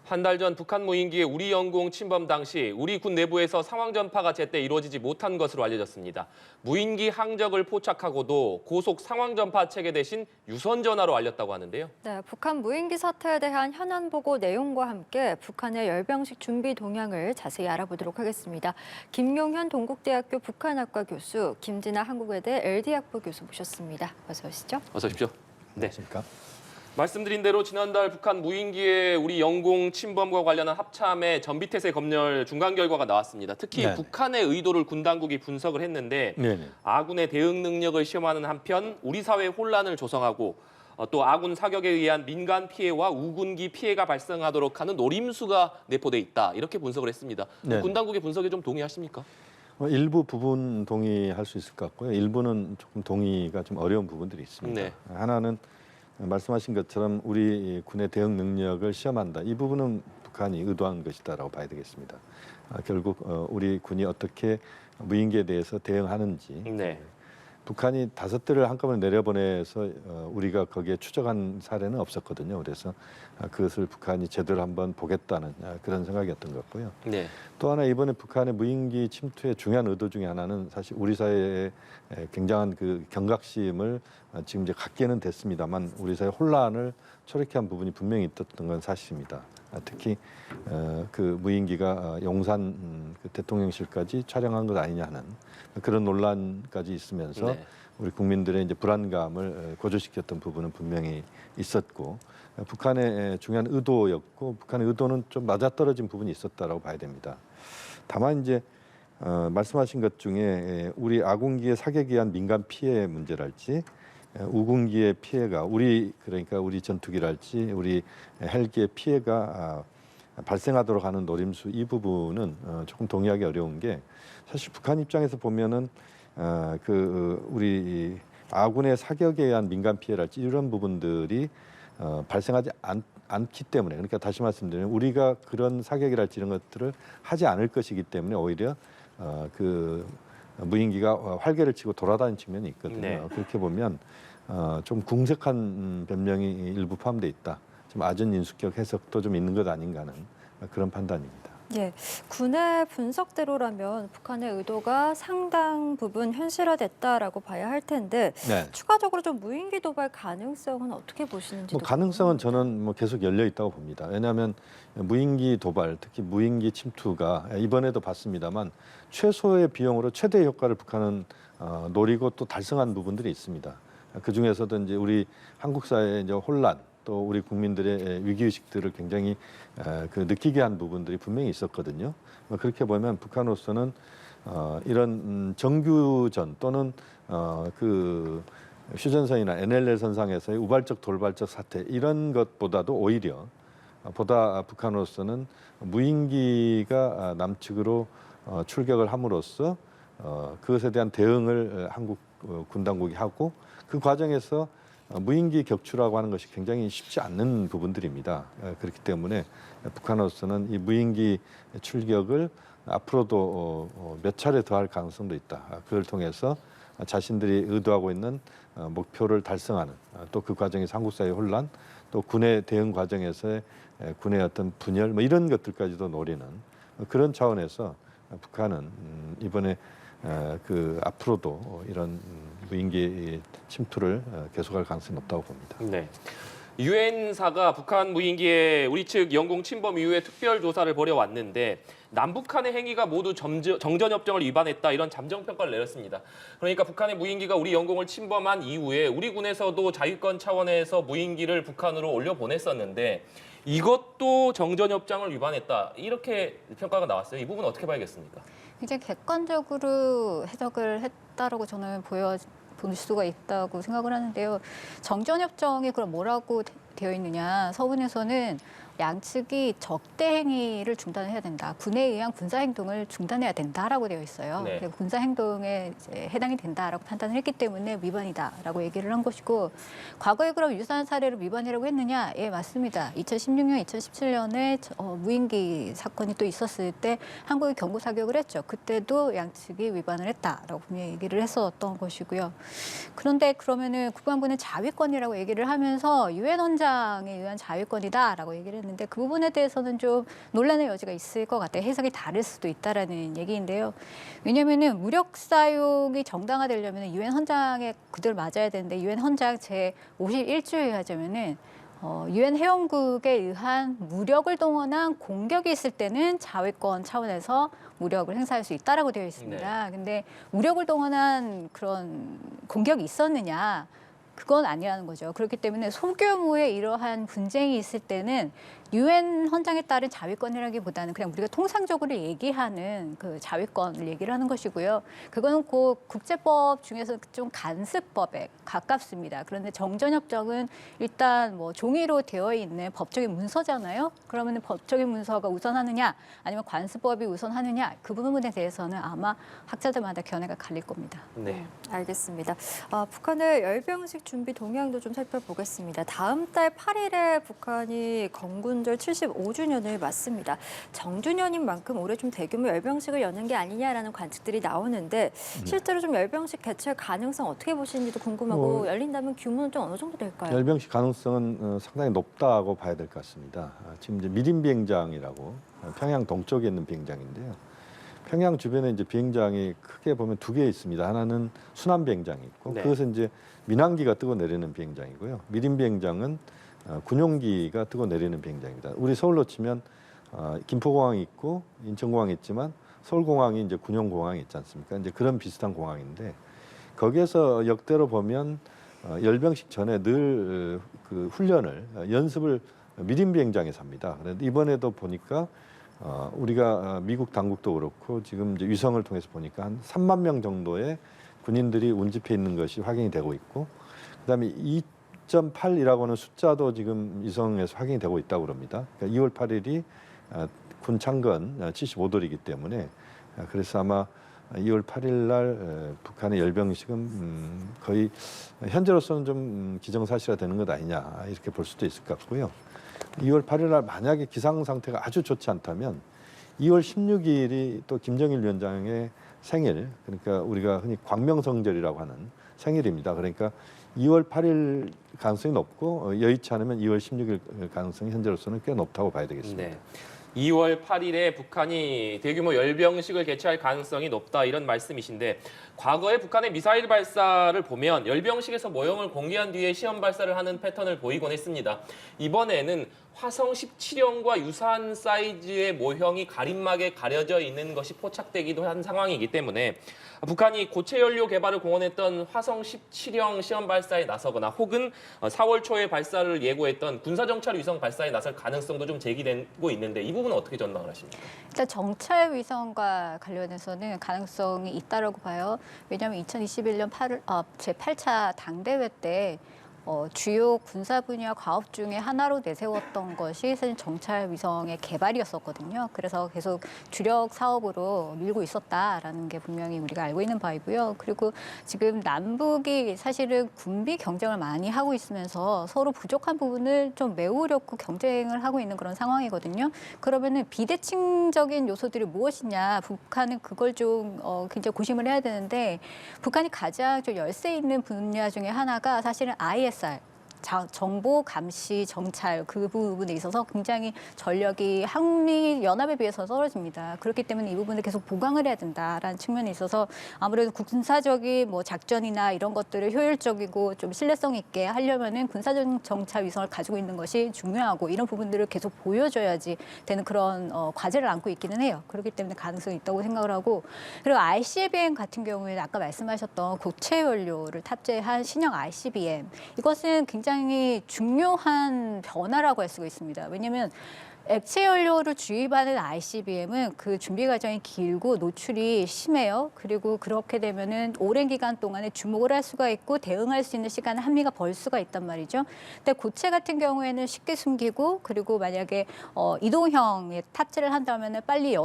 한 달 전 북한 무인기의 우리 영공 침범 당시 우리 군 내부에서 상황 전파가 제때 이루어지지 못한 것으로 알려졌습니다. 무인기 항적을 포착하고도 고속 상황 전파 체계 대신 유선 전화로 알렸다고 하는데요. 네, 북한 무인기 사태에 대한 현안 보고 내용과 함께 북한의 열병식 준비 동향을 자세히 알아보도록 하겠습니다. 김용현 동국대학교 북한학과 교수, 김진아 한국외대 LD학부 교수 모셨습니다. 어서 오시죠. 어서 오십시오. 네. 안녕하십니까? 말씀드린 대로 지난달 북한 무인기의 우리 영공 침범과 관련한 합참의 전비태세 검열 중간 결과가 나왔습니다. 특히 네네. 북한의 의도를 군 당국이 분석을 했는데 네네. 아군의 대응 능력을 시험하는 한편 우리 사회 혼란을 조성하고 또 아군 사격에 의한 민간 피해와 우군기 피해가 발생하도록 하는 노림수가 내포돼 있다. 이렇게 분석을 했습니다. 네네. 군 당국의 분석에 좀 동의하십니까? 일부 부분 동의할 수 있을 것 같고요. 일부는 조금 동의가 좀 어려운 부분들이 있습니다. 네. 하나는 말씀하신 것처럼 우리 군의 대응 능력을 시험한다. 이 부분은 북한이 의도한 것이다라고 봐야 되겠습니다. 결국 우리 군이 어떻게 무인기에 대해서 대응하는지 네. 북한이 5대를 한꺼번에 내려보내서 우리가 거기에 추적한 사례는 없었거든요. 그래서 그것을 북한이 제대로 한번 보겠다는 그런 생각이었던 것 같고요. 네. 또 하나 이번에 북한의 무인기 침투의 중요한 의도 중에 하나는 사실 우리 사회에 굉장한 그 경각심을 지금 이제 갖게는 됐습니다만 우리 사회 혼란을 초래케 한 부분이 분명히 있었던 건 사실입니다. 특히 그 무인기가 용산 그 대통령실까지 촬영한 것 아니냐 하는 그런 논란까지 있으면서 네. 우리 국민들의 이제 불안감을 고조시켰던 부분은 분명히 있었고 북한의 중요한 의도였고 북한의 의도는 좀 맞아떨어진 부분이 있었다라고 봐야 됩니다. 다만 이제 말씀하신 것 중에 우리 아군기의 사격에 의한 민간 피해 문제랄지 우군기의 피해가 그러니까 우리 전투기랄지 우리 헬기의 피해가 발생하도록 하는 노림수 이 부분은 조금 동의하기 어려운 게 사실 북한 입장에서 보면은 우리 아군의 사격에 의한 민간 피해랄지 이런 부분들이 발생하지 않기 때문에 그러니까 다시 말씀드리면 우리가 그런 사격이랄지 이런 것들을 하지 않을 것이기 때문에 오히려 그 무인기가 활개를 치고 돌아다니는 측면이 있거든요. 네. 그렇게 보면 좀 궁색한 변명이 일부 포함되어 있다. 좀 아전 인수격 해석도 좀 있는 것 아닌가 하는 그런 판단입니다. 예, 군의 분석대로라면 북한의 의도가 상당 부분 현실화됐다라고 봐야 할 텐데 네. 추가적으로 좀 무인기 도발 가능성은 어떻게 보시는지도 가능성은 저는 계속 열려 있다고 봅니다. 왜냐하면 무인기 도발, 특히 무인기 침투가 이번에도 봤습니다만 최소의 비용으로 최대의 효과를 북한은 노리고 또 달성한 부분들이 있습니다. 그 중에서도 이제 우리 한국 사회의 이제 혼란, 또 우리 국민들의 위기의식들을 굉장히 느끼게 한 부분들이 분명히 있었거든요. 그렇게 보면 북한으로서는 이런 정규전 또는 그 휴전선이나 NLL 선상에서의 우발적 돌발적 사태 이런 것보다도 오히려 보다 북한으로서는 무인기가 남측으로 출격을 함으로써 그것에 대한 대응을 한국 군 당국이 하고 그 과정에서 무인기 격추라고 하는 것이 굉장히 쉽지 않는 부분들입니다. 그렇기 때문에 북한으로서는 이 무인기 출격을 앞으로도 몇 차례 더 할 가능성도 있다. 그걸 통해서 자신들이 의도하고 있는 목표를 달성하는 또 그 과정에서 한국 사회의 혼란 또 군의 대응 과정에서의 군의 어떤 분열 뭐 이런 것들까지도 노리는 그런 차원에서 북한은 이번에 그 앞으로도 이런 무인기 침투를 계속할 가능성이 높다고 봅니다. 네. 유엔사가 북한 무인기의 우리 측 영공 침범 이후에 특별 조사를 벌여왔는데 남북한의 행위가 모두 정전협정을 위반했다 이런 잠정평가를 내렸습니다. 그러니까 북한의 무인기가 우리 영공을 침범한 이후에 우리 군에서도 자위권 차원에서 무인기를 북한으로 올려보냈었는데 이것도 정전협정을 위반했다 이렇게 평가가 나왔어요. 이 부분 어떻게 봐야겠습니까? 굉장히 객관적으로 해석을 했다라고 저는 볼 수가 있다고 생각을 하는데요. 정전협정이 그럼 뭐라고 되어 있느냐. 서문에서는 양측이 적대 행위를 중단해야 된다. 군에 의한 군사 행동을 중단해야 된다라고 되어 있어요. 네. 군사 행동에 이제 해당이 된다라고 판단을 했기 때문에 위반이다라고 얘기를 한 것이고 과거에 그럼 유사한 사례를 위반이라고 했느냐? 예, 맞습니다. 2016년, 2017년에 무인기 사건이 또 있었을 때 한국이 경고 사격을 했죠. 그때도 양측이 위반을 했다라고 분명히 얘기를 했었던 것이고요. 그런데 그러면은 국방부는 자위권이라고 얘기를 하면서 유엔 헌장에 의한 자위권이다라고 얘기를 했는데 있는데 그 부분에 대해서는 좀 논란의 여지가 있을 것 같아요. 해석이 다를 수도 있다라는 얘기인데요. 왜냐하면은 무력 사용이 정당화되려면 유엔 헌장에 그대로 맞아야 되는데 유엔 헌장 제 51조에 하자면은 유엔 회원국에 의한 무력을 동원한 공격이 있을 때는 자위권 차원에서 무력을 행사할 수 있다라고 되어 있습니다. 근데 무력을 동원한 그런 공격이 있었느냐? 그건 아니라는 거죠. 그렇기 때문에 소규모의 이러한 분쟁이 있을 때는 유엔 헌장에 따른 자위권이라기보다는 그냥 우리가 통상적으로 얘기하는 그 자위권을 얘기를 하는 것이고요. 그거는 곧 국제법 중에서 좀 간습법에 가깝습니다. 그런데 정전협정은 일단 뭐 종이로 되어 있는 법적인 문서잖아요. 그러면 법적인 문서가 우선하느냐 아니면 관습법이 우선하느냐 그 부분에 대해서는 아마 학자들마다 견해가 갈릴 겁니다. 네. 알겠습니다. 북한의 열병식 준비 동향도 좀 살펴보겠습니다. 다음 달 8일에 북한이 건군절 75주년을 맞습니다. 정주년인 만큼 올해 좀 대규모 열병식을 여는 게 아니냐라는 관측들이 나오는데 실제로 좀 열병식 개최 가능성 어떻게 보시는지도 궁금하고 열린다면 규모는 좀 어느 정도 될까요? 열병식 가능성은 상당히 높다고 봐야 될 것 같습니다. 지금 이제 미림 비행장이라고 평양 동쪽에 있는 비행장인데요. 평양 주변에 이제 비행장이 크게 보면 두 개 있습니다. 하나는 순환 비행장이 있고 네. 그것은 이제 민항기가 뜨고 내리는 비행장이고요. 미림 비행장은 군용기가 뜨고 내리는 비행장입니다. 우리 서울로 치면 김포공항이 있고 인천공항이 있지만 서울공항이 이제 군용공항이 있지 않습니까? 이제 그런 비슷한 공항인데 거기에서 역대로 보면 열병식 전에 늘 그 훈련을 연습을 미림 비행장에서 합니다. 그런데 이번에도 보니까 우리가 미국 당국도 그렇고 지금 이제 위성을 통해서 보니까 한 3만 명 정도의 군인들이 운집해 있는 것이 확인이 되고 있고 그다음에 2.8이라고 하는 숫자도 지금 위성에서 확인이 되고 있다고 그럽니다. 그러니까 2월 8일이 군 창건 75돌이기 때문에 그래서 아마 2월 8일 날 북한의 열병식은 거의 현재로서는 좀 기정사실화되는 것 아니냐 이렇게 볼 수도 있을 것 같고요. 2월 8일 날 만약에 기상 상태가 아주 좋지 않다면 2월 16일이 또 김정일 위원장의 생일, 그러니까 우리가 흔히 광명성절이라고 하는 생일입니다. 그러니까 2월 8일 가능성이 높고 여의치 않으면 2월 16일 가능성이 현재로서는 꽤 높다고 봐야 되겠습니다. 네. 2월 8일에 북한이 대규모 열병식을 개최할 가능성이 높다 이런 말씀이신데 과거에 북한의 미사일 발사를 보면 열병식에서 모형을 공개한 뒤에 시험 발사를 하는 패턴을 보이곤 했습니다. 이번에는 화성 17형과 유사한 사이즈의 모형이 가림막에 가려져 있는 것이 포착되기도 한 상황이기 때문에 북한이 고체 연료 개발을 공언했던 화성 17형 시험 발사에 나서거나 혹은 4월 초에 발사를 예고했던 군사정찰 위성 발사에 나설 가능성도 좀 제기되고 있는데 이 부분은 어떻게 전망을 하십니까? 일단 정찰 위성과 관련해서는 가능성이 있다라고 봐요. 왜냐하면 2021년 제8차 당대회 때 주요 군사 분야 과업 중에 하나로 내세웠던 것이 사실 정찰 위성의 개발이었었거든요. 그래서 계속 주력 사업으로 밀고 있었다라는 게 분명히 우리가 알고 있는 바이고요. 그리고 지금 남북이 사실은 군비 경쟁을 많이 하고 있으면서 서로 부족한 부분을 좀 메우려고 경쟁을 하고 있는 그런 상황이거든요. 그러면은 비대칭적인 요소들이 무엇이냐? 북한은 그걸 좀 굉장히 고심을 해야 되는데 북한이 가장 좀 열세 있는 분야 중에 하나가 사실은 ISR. 정보 감시 정찰 그 부분에 있어서 굉장히 전력이 한미 연합에 비해서 떨어집니다. 그렇기 때문에 이 부분을 계속 보강을 해야 된다라는 측면이 있어서 아무래도 군사적인 뭐 작전이나 이런 것들을 효율적이고 좀 신뢰성 있게 하려면은 군사적 정찰 위성을 가지고 있는 것이 중요하고 이런 부분들을 계속 보여줘야지 되는 그런 과제를 안고 있기는 해요. 그렇기 때문에 가능성이 있다고 생각을 하고 그리고 ICBM 같은 경우에는 아까 말씀하셨던 고체 연료를 탑재한 신형 ICBM 이것은 굉장히 중요한 변화라고 할 수가 있습니다. 왜냐하면 액체 연료를 주입하는 ICBM은 그 준비 과정이 길고 노출이 심해요. 그리고 그렇게 되면은 오랜 기간 동안에 주목을 할 수가 있고 대응할 수 있는 시간을 한미가 벌 수가 있단 말이죠. 근데 고체 같은 경우에는 쉽게 숨기고 그리고 만약에 이동형에 탑재를 한다면은 빨리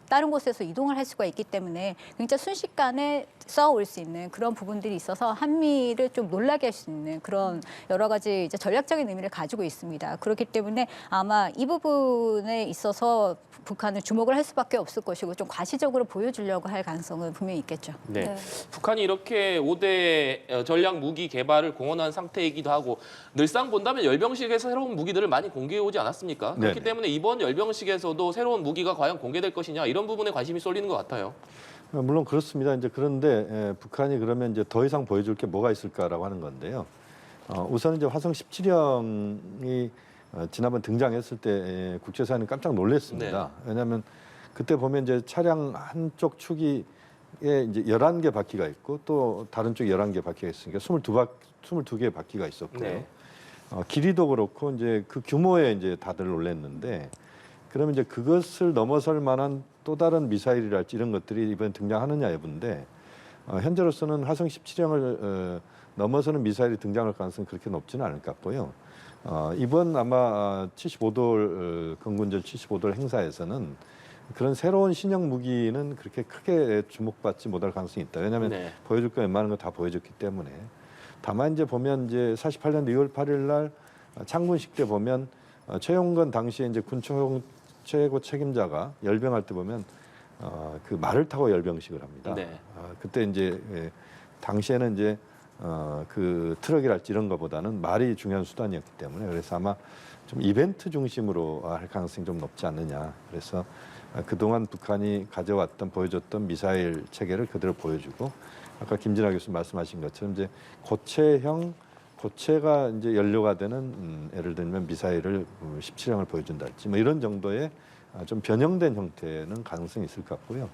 다른 곳에서 이동을 할 수가 있기 때문에 굉장히 순식간에 쏘아올 수 있는 그런 부분들이 있어서 한미를 좀 놀라게 할 수 있는 그런 여러 가지 이제 전략적인 의미를 가지고 있습니다. 그렇기 때문에 아마 이 부분 부분에 있어서 북한은 주목을 할 수밖에 없을 것이고 좀 과시적으로 보여주려고 할 가능성은 분명히 있겠죠. 네. 네. 북한이 이렇게 5대 전략 무기 개발을 공언한 상태이기도 하고 늘상 본다면 열병식에서 새로운 무기들을 많이 공개해 오지 않았습니까? 그렇기 네네. 때문에 이번 열병식에서도 새로운 무기가 과연 공개될 것이냐 이런 부분에 관심이 쏠리는 것 같아요. 물론 그렇습니다. 이제 그런데 북한이 그러면 이제 더 이상 보여줄 게 뭐가 있을까라고 하는 건데요. 우선 이제 화성 17형이 지난번 등장했을 때 국제사회는 깜짝 놀랐습니다. 왜냐하면 그때 보면 이제 차량 한쪽 축이 이제 11개 바퀴가 있고 또 다른 쪽에 11개 바퀴가 있으니까 22개의 바퀴가 있었고요. 네. 길이도 그렇고 이제 그 규모에 이제 다들 놀랐는데 그러면 이제 그것을 넘어설 만한 또 다른 미사일이랄지 이런 것들이 이번에 등장하느냐 여부인데 현재로서는 화성 17형을 넘어서는 미사일이 등장할 가능성은 그렇게 높지는 않을 것 같고요. 이번 아마 75돌 건군절 75돌 행사에서는 그런 새로운 신형 무기는 그렇게 크게 주목받지 못할 가능성이 있다. 왜냐하면 네. 보여줄 거 웬만한 거 다 보여줬기 때문에. 다만 이제 보면 이제 48년 2월 8일 날 창군식 때 보면 최용건 당시에 이제 군 최고 책임자가 열병할 때 보면 그 말을 타고 열병식을 합니다. 네. 그때 이제 당시에는 이제 그 트럭이랄지 이런 것보다는 말이 중요한 수단이었기 때문에 그래서 아마 좀 이벤트 중심으로 할 가능성이 좀 높지 않느냐. 그래서 그동안 북한이 가져왔던 보여줬던 미사일 체계를 그대로 보여주고 아까 김진아 교수 말씀하신 것처럼 이제 고체가 이제 연료가 되는 예를 들면 미사일을 17형을 보여준달지 뭐 이런 정도의 좀 변형된 형태는 가능성이 있을 것 같고요.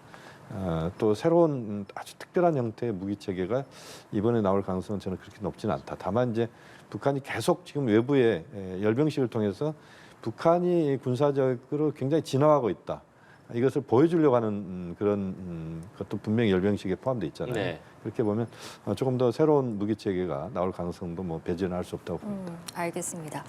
또 새로운 아주 특별한 형태의 무기 체계가 이번에 나올 가능성은 저는 그렇게 높지는 않다. 다만 이제 북한이 계속 지금 외부에 열병식을 통해서 북한이 군사적으로 굉장히 진화하고 있다. 이것을 보여주려고 하는 그런 것도 분명히 열병식에 포함되어 있잖아요. 네. 그렇게 보면 조금 더 새로운 무기 체계가 나올 가능성도 뭐 배제는 할 수 없다고 봅니다. 알겠습니다.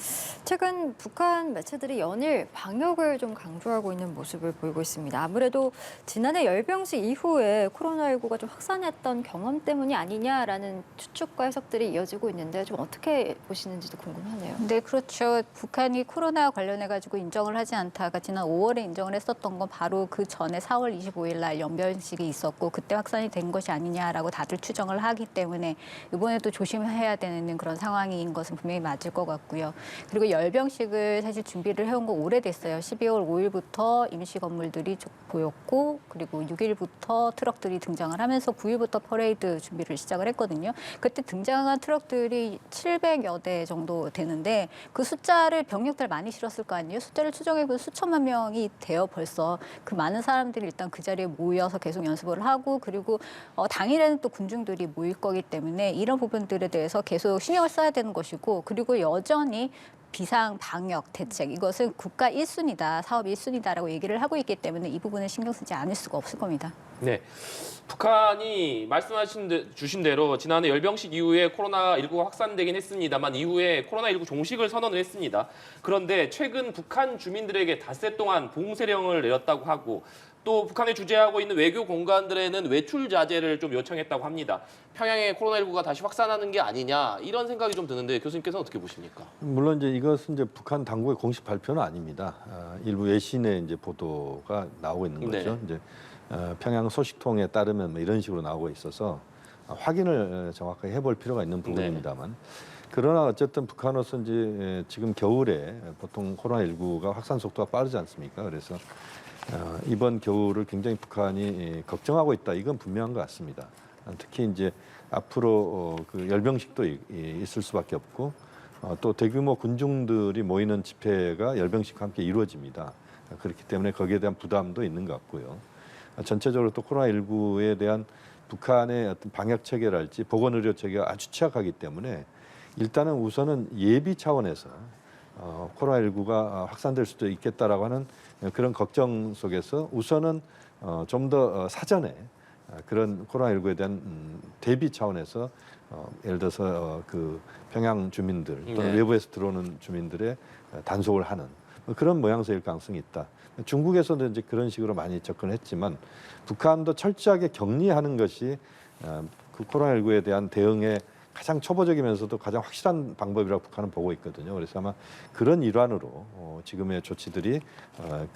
최근 북한 매체들이 연일 방역을 좀 강조하고 있는 모습을 보이고 있습니다. 아무래도 지난해 열병식 이후에 코로나19가 좀 확산했던 경험 때문이 아니냐라는 추측과 해석들이 이어지고 있는데 좀 어떻게 보시는지도 궁금하네요. 네, 그렇죠. 북한이 코로나 관련해 가지고 인정을 하지 않다가 지난 5월에 인정을 했었던 건 바로 그 전에 4월 25일 날 연변식이 있었고 그때 확산이 된 것이 아니냐라고 다들 추정을 하기 때문에 이번에도 조심해야 되는 그런 상황인 것은 분명히 맞을 것 같고요. 그리고 열병식을 사실 준비를 해온 거 오래됐어요. 12월 5일부터 임시 건물들이 보였고 그리고 6일부터 트럭들이 등장을 하면서 9일부터 퍼레이드 준비를 시작을 했거든요. 그때 등장한 트럭들이 700여 대 정도 되는데 그 숫자를 병력들 많이 실었을 거 아니에요. 숫자를 추정해보면 수천만 명이 되어 벌써 그 많은 사람들이 일단 그 자리에 모여서 계속 연습을 하고 그리고 당일에는 또 군중들이 모일 거기 때문에 이런 부분들에 대해서 계속 신경을 써야 되는 것이고 그리고 여전히 비상 방역 대책 이것은 국가 1순위다, 사업 1순위다라고 얘기를 하고 있기 때문에 이 부분은 신경 쓰지 않을 수가 없을 겁니다. 네. 북한이 주신 대로 지난해 열병식 이후에 코로나19가 확산되긴 했습니다만 이후에 코로나19 종식을 선언을 했습니다. 그런데 최근 북한 주민들에게 닷새 동안 봉쇄령을 내렸다고 하고 또 북한에 주재하고 있는 외교 공간들에는 외출 자제를 좀 요청했다고 합니다. 평양에 코로나19가 다시 확산하는 게 아니냐 이런 생각이 좀 드는데 교수님께서는 어떻게 보십니까? 물론 이제 이것은 이제 북한 당국의 공식 발표는 아닙니다. 일부 외신의 이제 보도가 나오고 있는 거죠. 네. 이제 평양 소식통에 따르면 뭐 이런 식으로 나오고 있어서 확인을 정확하게 해볼 필요가 있는 부분입니다만. 그러나 어쨌든 북한으로서 이제 지금 겨울에 보통 코로나19가 확산 속도가 빠르지 않습니까? 그래서 이번 겨울을 굉장히 북한이 걱정하고 있다. 이건 분명한 것 같습니다. 특히 이제 앞으로 그 열병식도 있을 수밖에 없고 또 대규모 군중들이 모이는 집회가 열병식과 함께 이루어집니다. 그렇기 때문에 거기에 대한 부담도 있는 것 같고요. 전체적으로 또 코로나19에 대한 북한의 어떤 방역 체계랄지 보건의료 체계가 아주 취약하기 때문에 일단은 우선은 예비 차원에서 코로나19가 확산될 수도 있겠다라고 하는 그런 걱정 속에서 우선은 좀 더 사전에 그런 코로나19에 대한 대비 차원에서 예를 들어서 그 평양 주민들 또는 네. 외부에서 들어오는 주민들의 단속을 하는 그런 모양새일 가능성이 있다. 중국에서도 이제 그런 식으로 많이 접근했지만 북한도 철저하게 격리하는 것이 그 코로나19에 대한 대응의 가장 초보적이면서도 가장 확실한 방법이라고 북한은 보고 있거든요. 그래서 아마 그런 일환으로 지금의 조치들이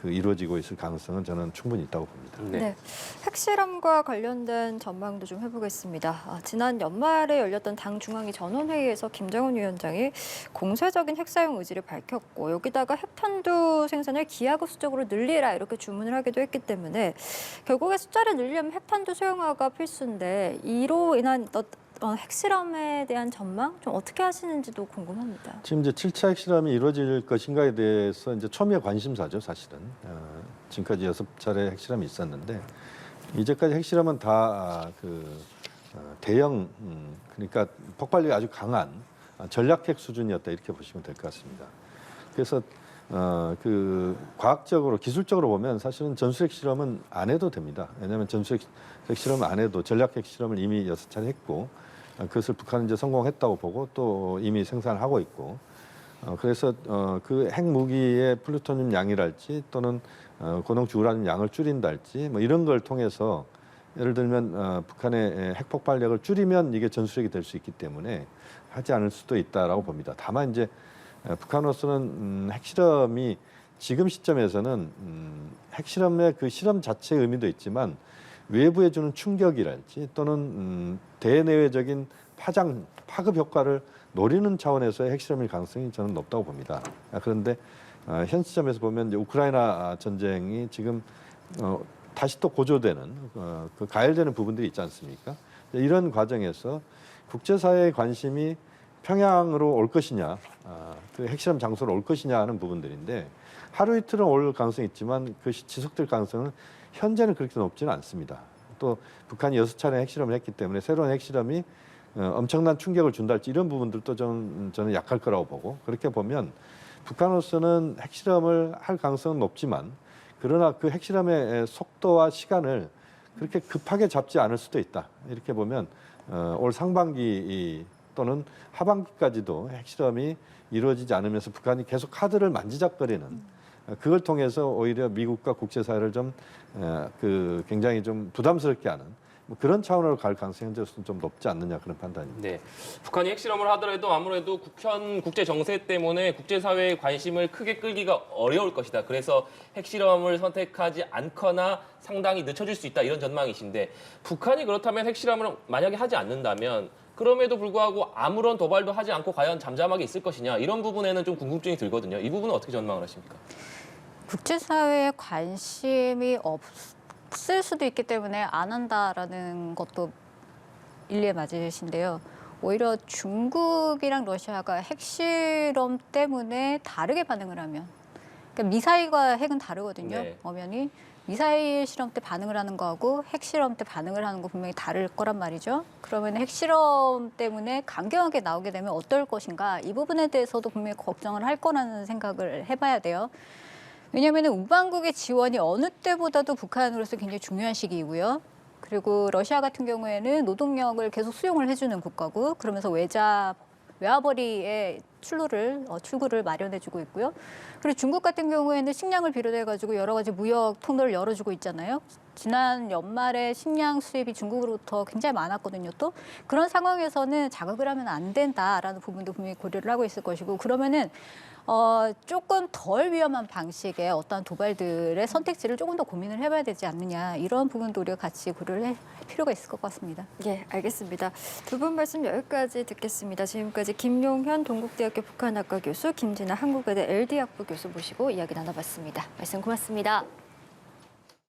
이루어지고 있을 가능성은 저는 충분히 있다고 봅니다. 네. 핵실험과 관련된 전망도 좀 해보겠습니다. 지난 연말에 열렸던 당 중앙위 전원회의에서 김정은 위원장이 공세적인 핵사용 의지를 밝혔고 여기다가 핵탄두 생산을 기하급수적으로 늘리라 이렇게 주문을 하기도 했기 때문에 결국에 숫자를 늘리려면 핵탄두 소형화가 필수인데 이로 인한 핵실험에 대한 전망 좀 어떻게 하시는지도 궁금합니다. 지금 이제 7차 핵실험이 이루어질 것인가에 대해서 이제 초미의 관심사죠, 사실은. 지금까지 6차례 핵실험이 있었는데 이제까지 핵실험은 다 대형 그러니까 폭발력이 아주 강한 전략핵 수준이었다 이렇게 보시면 될 것 같습니다. 그래서 과학적으로 기술적으로 보면 사실은 전술핵 실험은 안 해도 됩니다. 왜냐하면 전술핵 실험 안 해도 전략핵 실험을 이미 6차례 했고 그것을 북한은 이제 성공했다고 보고 또 이미 생산을 하고 있고 그래서 그 핵무기의 플루토늄 양이랄지 또는 고농축 우라늄 양을 줄인달지 뭐 이런 걸 통해서 예를 들면 북한의 핵폭발력을 줄이면 이게 전술핵이 될 수 있기 때문에 하지 않을 수도 있다라고 봅니다. 다만 이제 북한으로서는 핵실험이 지금 시점에서는 핵실험의 그 실험 자체의 의미도 있지만 외부에 주는 충격이랄지 또는 대내외적인 파급 효과를 노리는 차원에서의 핵실험일 가능성이 저는 높다고 봅니다. 그런데 현 시점에서 보면 이제 우크라이나 전쟁이 지금 다시 또 고조되는 그 가열되는 부분들이 있지 않습니까? 이런 과정에서 국제사회의 관심이 평양으로 올 것이냐, 그 핵실험 장소로 올 것이냐 하는 부분들인데 하루 이틀은 올 가능성이 있지만 그것이 지속될 가능성은 현재는 그렇게 높지는 않습니다. 또 북한이 6차례 핵실험을 했기 때문에 새로운 핵실험이 엄청난 충격을 준달지 이런 부분들도 저는 약할 거라고 보고 그렇게 보면 북한으로서는 핵실험을 할 가능성은 높지만 그러나 그 핵실험의 속도와 시간을 그렇게 급하게 잡지 않을 수도 있다. 이렇게 보면 올 상반기 또는 하반기까지도 핵실험이 이루어지지 않으면서 북한이 계속 카드를 만지작거리는 그걸 통해서 오히려 미국과 국제사회를 좀 굉장히 좀 부담스럽게 하는 뭐 그런 차원으로 갈 가능성이 현재로서는 좀 높지 않느냐 그런 판단입니다. 네, 북한이 핵실험을 하더라도 아무래도 현 국제 정세 때문에 국제사회의 관심을 크게 끌기가 어려울 것이다. 그래서 핵실험을 선택하지 않거나 상당히 늦춰질 수 있다 이런 전망이신데 북한이 그렇다면 핵실험을 만약에 하지 않는다면 그럼에도 불구하고 아무런 도발도 하지 않고 과연 잠잠하게 있을 것이냐 이런 부분에는 좀 궁금증이 들거든요. 이 부분은 어떻게 전망을 하십니까? 국제사회에 관심이 없을 수도 있기 때문에 안 한다라는 것도 일리에 맞으신데요. 오히려 중국이랑 러시아가 핵실험 때문에 다르게 반응을 하면 그러니까 미사일과 핵은 다르거든요. 네. 엄연히 미사일 실험 때 반응을 하는 거하고 핵실험 때 반응을 하는 거 분명히 다를 거란 말이죠. 그러면 핵실험 때문에 강경하게 나오게 되면 어떨 것인가 이 부분에 대해서도 분명히 걱정을 할 거라는 생각을 해봐야 돼요. 왜냐하면 우방국의 지원이 어느 때보다도 북한으로서 굉장히 중요한 시기이고요. 그리고 러시아 같은 경우에는 노동력을 계속 수용을 해주는 국가고 그러면서 외화벌이의 출구를 마련해주고 있고요. 그리고 중국 같은 경우에는 식량을 비롯해가지고 여러 가지 무역 통로를 열어주고 있잖아요. 지난 연말에 식량 수입이 중국으로부터 굉장히 많았거든요. 또 그런 상황에서는 자극을 하면 안 된다라는 부분도 분명히 고려를 하고 있을 것이고 그러면은 조금 덜 위험한 방식의 어떤 도발들의 선택지를 조금 더 고민을 해봐야 되지 않느냐 이런 부분도 우리가 같이 고려를 할 필요가 있을 것 같습니다. 예, 알겠습니다. 두 분 말씀 여기까지 듣겠습니다. 지금까지 김용현 동국대학교 북한학과 교수, 김진아 한국외대 LD학부 교수 모시고 이야기 나눠봤습니다. 말씀 고맙습니다.